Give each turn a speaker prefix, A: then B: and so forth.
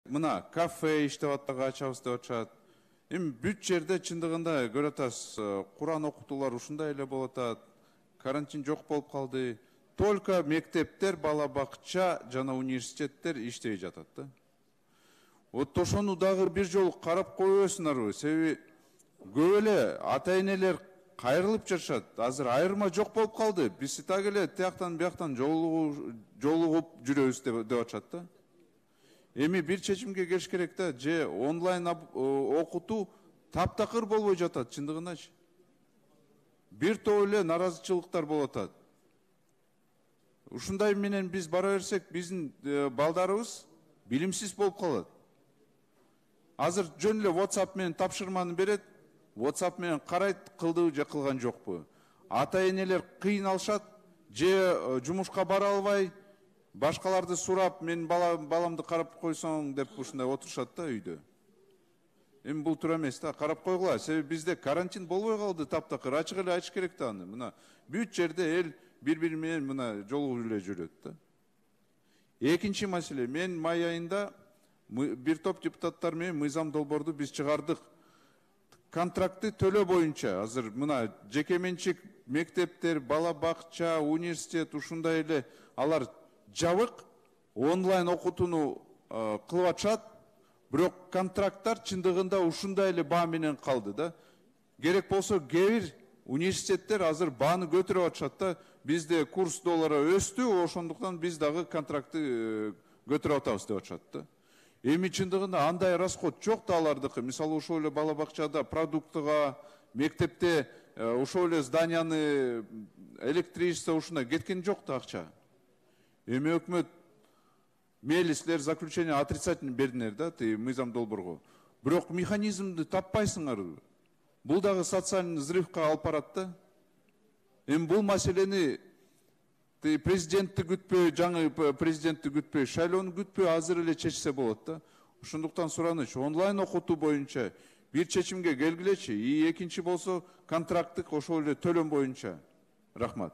A: мына кафе иштеп атпайбы, ачабыз деп атышат. Эми бүт жерде чындыгында көрүп атасыз, Куран окутуулар ушундай эле болуп атат. Карантин жок болуп калды. Только мектептер, бала бакча жана университеттер иштей жатат да. Вот ошону дагы бир жолу карап койбойсуңарбы? Себеби көп эле ата-энелер кайрылып жашашат. Азыр айырма жок болуп калды. Биз так эле тияктан бияктан жолугуп жүрөбүз деп атышат да. Эми бир чечимге келиш керек да, же онлайн окутуу таптакыр болбой жатат чындыгындачы. Бир топ эле наразычылыктар болуп атат. Ушундай менен биз бара берсек, биздин балдарыбыз билимсиз болуп калат. Азыр жөн эле WhatsApp менен тапшырманы берет, WhatsApp менен карайт, кылдыбы же кылган жокпу. Ата-энелер кыйналышат, же жумушка бара албай, башкаларды сурап, мен баламды карап койсоң деп ушундай отурушат да үйдө. Эми бул туура эмес да, карап койгула. Себеби бизде карантин болбой калды таптакыр. Ачык эле айтыш керек да аны. Мына бүт жерде эл бири-бири менен мына жолугуп эле жүрөт да. Экинчи маселе, мен май айында бир топ депутаттар менен мыйзам долбоорду биз чыгардык. Контрактты төлөө боюнча, азыр мына жеке менчик мектептер, бала бакча, университет ушундай эле алар жабык, онлайн окутууну кылып атышат, бирок контракттар чындыгында ушундай эле баа менен калды да. Керек болсо кээ бир университеттер азыр бааны көтөрүп атышат да. Бизде курс доллары өстү, ошондуктан биз дагы контрактты көтөрүп атабыз деп атышат да. Эми чындыгында андай расход жок да алардыкы. Мисалы ошол эле бала бакчада продуктыга, мектепте ошол эле зданияны электричество ушундай кеткен жок да акча. Эми өкмөт мейли силер заключение отрицательный бердиңер да, мыйзам долбоорго. Бирок механизмди таппайсыңар. Бул дагы социальный взрывка алып барат да. Эми бул маселени президентти күтпөй, жаңы президентти күтпөй, шайлоону күтпөй азыр эле чечсе болот да. Ошондуктан сураныч, онлайн окутуу боюнча бир чечимге келгилечи. Экинчи болсо контракттык ошол эле төлөм боюнча. Рахмат.